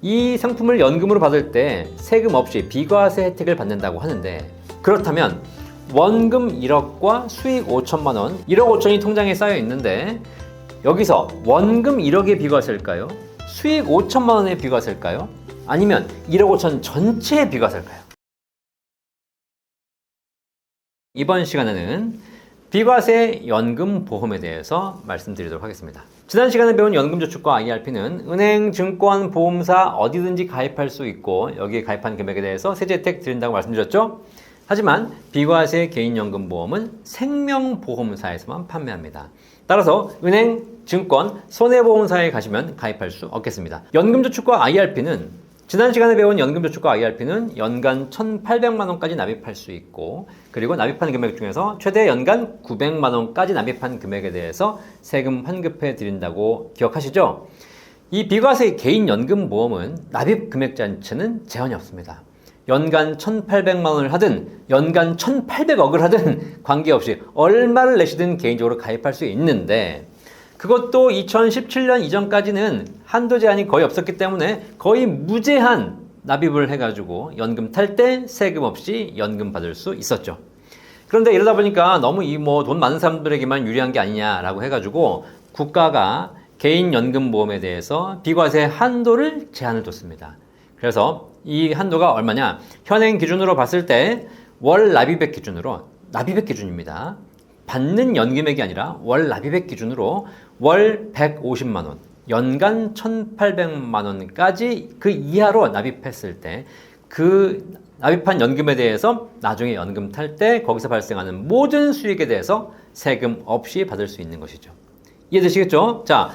이 상품을 연금으로 받을 때 세금 없이 비과세 혜택을 받는다고 하는데, 그렇다면 원금 1억과 수익 5천만 원, 1억 5천이 통장에 쌓여 있는데 여기서 원금 1억의 비과세일까요? 수익 5천만 원의 비과세일까요? 아니면 1억 5천 전체의 비과세일까요? 이번 시간에는 비과세 연금 보험에 대해서 말씀드리도록 하겠습니다. 지난 시간에 배운 연금저축과 IRP는 은행, 증권, 보험사 어디든지 가입할 수 있고 여기에 가입한 금액에 대해서 세제 혜택 드린다고 말씀드렸죠? 하지만 비과세 개인연금보험은 생명보험사에서만 판매합니다. 따라서 은행, 증권, 손해보험사에 가시면 가입할 수 없겠습니다. 연금저축과 IRP는 지난 시간에 배운 연금저축과 IRP는 연간 1,800만 원까지 납입할 수 있고, 그리고 납입한 금액 중에서 최대 연간 900만 원까지 납입한 금액에 대해서 세금 환급해 드린다고 기억하시죠? 이 비과세 개인연금보험은 납입 금액 자체는 제한이 없습니다. 연간 1,800만 원을 하든 연간 1,800억을 하든 관계없이 얼마를 내시든 개인적으로 가입할 수 있는데, 그것도 2017년 이전까지는 한도 제한이 거의 없었기 때문에 거의 무제한 납입을 해가지고 연금 탈 때 세금 없이 연금 받을 수 있었죠. 그런데 이러다 보니까 너무 돈 많은 사람들에게만 유리한 게 아니냐라고 해가지고 국가가 개인연금보험에 대해서 비과세 한도를 제한을 뒀습니다. 그래서 이 한도가 얼마냐? 현행 기준으로 봤을 때 월 납입액 기준으로, 납입액 기준입니다. 받는 연금액이 아니라 월 납입액 기준으로 월 150만 원, 연간 1,800만 원까지 그 이하로 납입했을 때 그 납입한 연금에 대해서 나중에 연금 탈 때 거기서 발생하는 모든 수익에 대해서 세금 없이 받을 수 있는 것이죠. 이해되시겠죠? 자,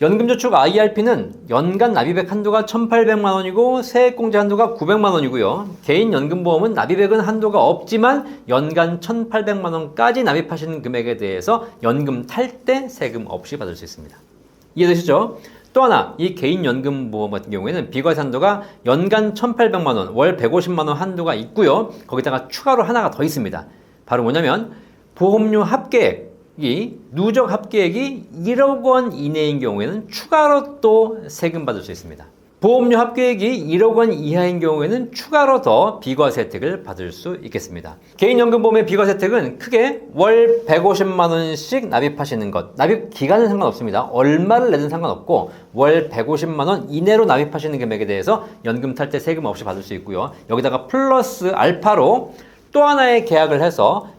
연금저축 IRP는 연간 납입액 한도가 1,800만 원이고 세액공제 한도가 900만 원이고요. 개인연금보험은 납입액은 한도가 없지만 연간 1,800만 원까지 납입하시는 금액에 대해서 연금 탈 때 세금 없이 받을 수 있습니다. 이해되시죠? 또 하나, 이 개인연금보험 같은 경우에는 비과세 한도가 연간 1,800만 원, 월 150만 원 한도가 있고요. 거기다가 추가로 하나가 더 있습니다. 바로 뭐냐면 보험료 합계액, 이 누적 합계액이 1억 원 이내인 경우에는 추가로 또 세금 받을 수 있습니다. 보험료 합계액이 1억 원 이하인 경우에는 추가로 더 비과세 혜택을 받을 수 있겠습니다. 개인연금보험의 비과세 혜택은 크게 월 150만 원씩 납입하시는 것, 납입 기간은 상관없습니다. 얼마를 내든 상관없고 월 150만 원 이내로 납입하시는 금액에 대해서 연금 탈 때 세금 없이 받을 수 있고요. 여기다가 플러스 알파로 또 하나의 계약을 해서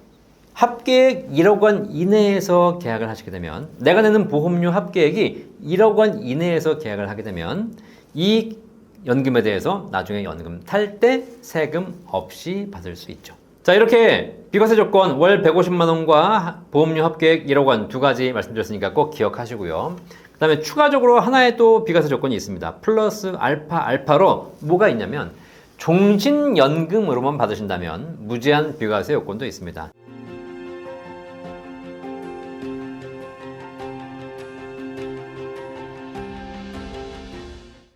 합계액 1억 원 이내에서 계약을 하시게 되면, 내가 내는 보험료 합계액이 1억 원 이내에서 계약을 하게 되면 이 연금에 대해서 나중에 연금 탈 때 세금 없이 받을 수 있죠. 자, 이렇게 비과세 조건 월 150만 원과 보험료 합계액 1억 원 두 가지 말씀드렸으니까 꼭 기억하시고요. 그 다음에 추가적으로 하나의 또 비과세 조건이 있습니다. 플러스 알파로 뭐가 있냐면 종신연금으로만 받으신다면 무제한 비과세 요건도 있습니다.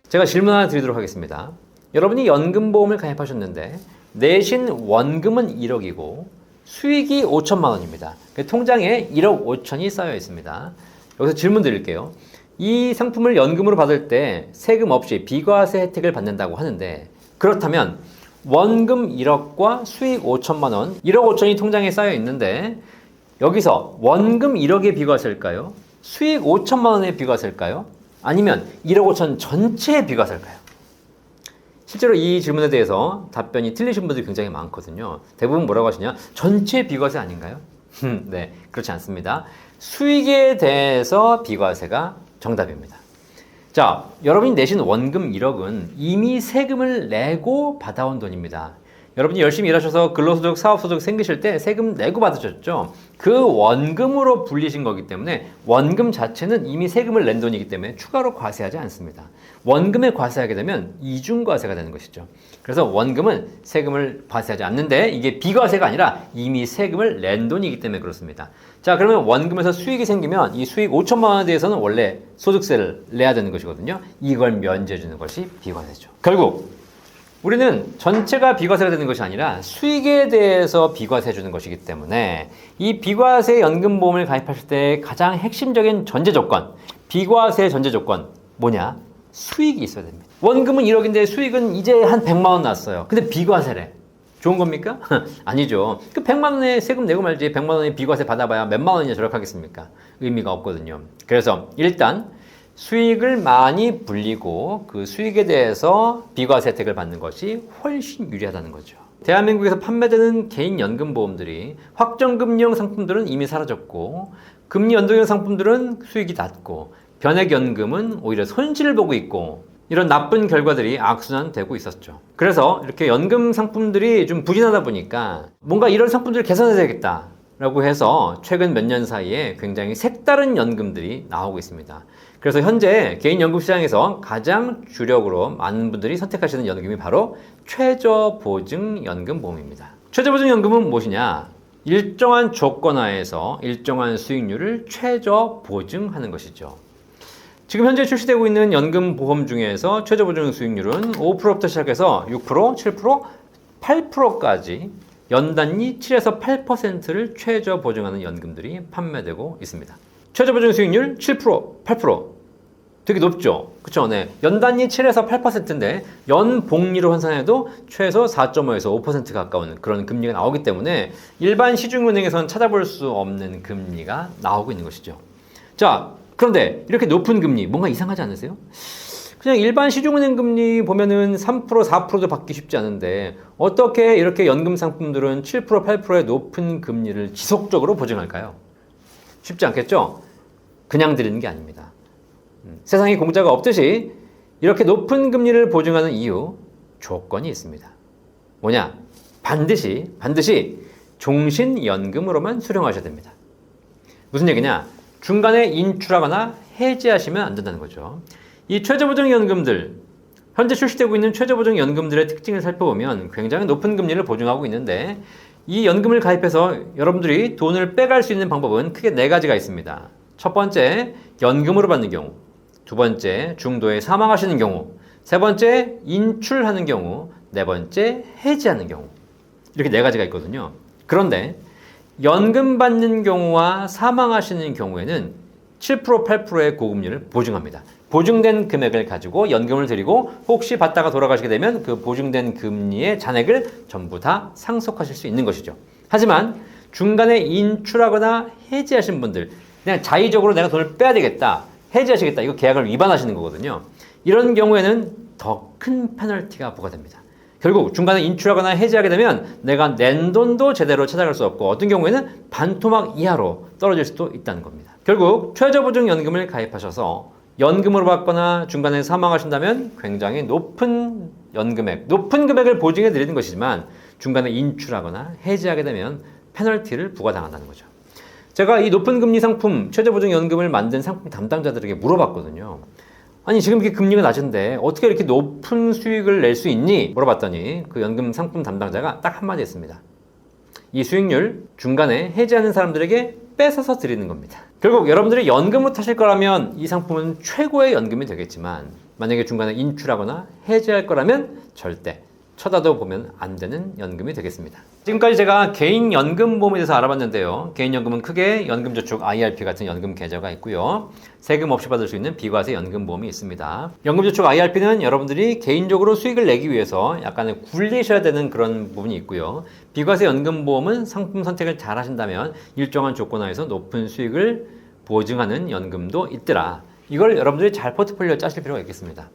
제가 질문 하나 드리도록 하겠습니다. 여러분이 연금보험을 가입하셨는데 내신 원금은 1억이고 수익이 5천만 원입니다. 통장에 1억 5천이 쌓여 있습니다. 여기서 질문 드릴게요. 이 상품을 연금으로 받을 때 세금 없이 비과세 혜택을 받는다고 하는데, 그렇다면 원금 1억과 수익 5천만 원, 1억 5천이 통장에 쌓여 있는데 여기서 원금 1억의 비과세일까요? 수익 5천만 원의 비과세일까요? 아니면 1억 5천 전체의 비과세일까요? 실제로 이 질문에 대해서 답변이 틀리신 분들이 굉장히 많거든요. 대부분 뭐라고 하시냐? 전체 비과세 아닌가요? 네, 그렇지 않습니다. 수익에 대해서 비과세가 정답입니다. 자, 여러분이 내신 원금 1억은 이미 세금을 내고 받아온 돈입니다. 여러분이 열심히 일하셔서 근로소득, 사업소득 생기실 때 세금 내고 받으셨죠? 그 원금으로 불리신 거기 때문에 원금 자체는 이미 세금을 낸 돈이기 때문에 추가로 과세하지 않습니다. 원금에 과세하게 되면 이중과세가 되는 것이죠. 그래서 원금은 세금을 과세하지 않는데 이게 비과세가 아니라 이미 세금을 낸 돈이기 때문에 그렇습니다. 자, 그러면 원금에서 수익이 생기면 이 수익 5천만 원에 대해서는 원래 소득세를 내야 되는 것이거든요. 이걸 면제해 주는 것이 비과세죠. 결국 우리는 전체가 비과세가 되는 것이 아니라 수익에 대해서 비과세 주는 것이기 때문에 이 비과세 연금보험을 가입하실 때 가장 핵심적인 전제 조건, 비과세 전제 조건 뭐냐? 수익이 있어야 됩니다. 원금은 1억인데 수익은 이제 한 100만 원 났어요. 근데 비과세래. 좋은 겁니까? 아니죠. 그 100만 원에 세금 내고 말지 100만 원에 비과세 받아봐야 몇만 원이나 절약하겠습니까? 의미가 없거든요. 그래서 일단 수익을 많이 불리고 그 수익에 대해서 비과세 혜택을 받는 것이 훨씬 유리하다는 거죠. 대한민국에서 판매되는 개인 연금보험들이 확정금리형 상품들은 이미 사라졌고 금리 연동형 상품들은 수익이 낮고 변액연금은 오히려 손실을 보고 있고 이런 나쁜 결과들이 악순환되고 있었죠. 그래서 이렇게 연금 상품들이 좀 부진하다 보니까 뭔가 이런 상품들을 개선해야 되겠다 라고 해서 최근 몇 년 사이에 굉장히 색다른 연금들이 나오고 있습니다. 그래서 현재 개인연금 시장에서 가장 주력으로 많은 분들이 선택하시는 연금이 바로 최저보증연금보험입니다. 최저보증연금은 무엇이냐? 일정한 조건 하에서 일정한 수익률을 최저 보증하는 것이죠. 지금 현재 출시되고 있는 연금 보험 중에서 최저보증 수익률은 5%부터 시작해서 6%, 7%, 8%까지 연단위 7에서 8%를 최저 보증하는 연금들이 판매되고 있습니다. 최저보증 수익률 7%, 8% 되게 높죠? 그쵸? 네. 연단위 7에서 8%인데 연복리로 환산해도 최소 4.5에서 5% 가까운 그런 금리가 나오기 때문에 일반 시중은행에서는 찾아볼 수 없는 금리가 나오고 있는 것이죠. 자, 그런데 이렇게 높은 금리 뭔가 이상하지 않으세요? 그냥 일반 시중은행 금리 보면은 3%, 4%도 받기 쉽지 않은데 어떻게 이렇게 연금 상품들은 7%, 8%의 높은 금리를 지속적으로 보증할까요? 쉽지 않겠죠? 그냥 드리는 게 아닙니다. 세상에 공짜가 없듯이 이렇게 높은 금리를 보증하는 이유, 조건이 있습니다. 뭐냐? 반드시 종신연금으로만 수령하셔야 됩니다. 무슨 얘기냐? 중간에 인출하거나 해지하시면 안 된다는 거죠. 이 최저보증연금들, 현재 출시되고 있는 최저보증연금들의 특징을 살펴보면 굉장히 높은 금리를 보증하고 있는데 이 연금을 가입해서 여러분들이 돈을 빼갈 수 있는 방법은 크게 4가지가 있습니다. 첫 번째, 연금으로 받는 경우. 두 번째, 중도에 사망하시는 경우. 세 번째, 인출하는 경우. 네 번째, 해지하는 경우. 이렇게 4가지가 있거든요. 그런데 연금 받는 경우와 사망하시는 경우에는 7%, 8%의 고금리를 보증합니다. 보증된 금액을 가지고 연금을 드리고 혹시 받다가 돌아가시게 되면 그 보증된 금리의 잔액을 전부 다 상속하실 수 있는 것이죠. 하지만 중간에 인출하거나 해지하신 분들, 그냥 자의적으로 내가 돈을 빼야 되겠다, 해지하시겠다, 이거 계약을 위반하시는 거거든요. 이런 경우에는 더 큰 페널티가 부과됩니다. 결국 중간에 인출하거나 해지하게 되면 내가 낸 돈도 제대로 찾아갈 수 없고 어떤 경우에는 반토막 이하로 떨어질 수도 있다는 겁니다. 결국 최저보증연금을 가입하셔서 연금으로 받거나 중간에 사망하신다면 굉장히 높은 높은 금액을 보증해 드리는 것이지만 중간에 인출하거나 해지하게 되면 페널티를 부과당한다는 거죠. 제가 이 높은 금리 상품 최저보증연금을 만든 상품 담당자들에게 물어봤거든요. 아니 지금 이렇게 금리가 낮은데 어떻게 이렇게 높은 수익을 낼 수 있니? 물어봤더니 그 연금 상품 담당자가 딱 한마디 했습니다. 이 수익률 중간에 해지하는 사람들에게 뺏어서 드리는 겁니다. 결국 여러분들이 연금을 타실 거라면 이 상품은 최고의 연금이 되겠지만 만약에 중간에 인출하거나 해지할 거라면 절대 쳐다도 보면 안 되는 연금이 되겠습니다. 지금까지 제가 개인 연금보험에 대해서 알아봤는데요. 개인 연금은 크게 연금저축, IRP 같은 연금 계좌가 있고요. 세금 없이 받을 수 있는 비과세 연금보험이 있습니다. 연금저축 IRP는 여러분들이 개인적으로 수익을 내기 위해서 약간의 굴리셔야 되는 그런 부분이 있고요. 비과세 연금보험은 상품 선택을 잘 하신다면 일정한 조건 하에서 높은 수익을 보증하는 연금도 있더라. 이걸 여러분들이 잘 포트폴리오 짜실 필요가 있겠습니다.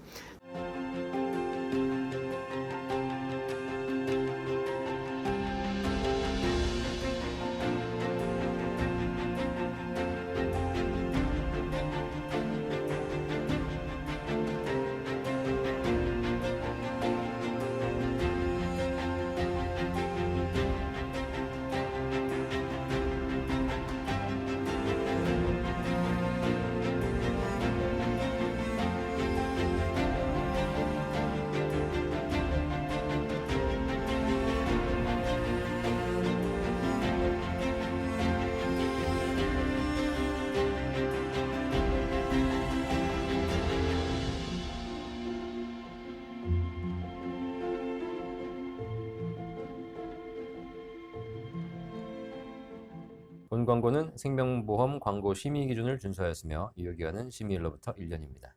본 광고는 생명보험 광고 심의 기준을 준수하였으며 유효기간은 심의일로부터 1년입니다.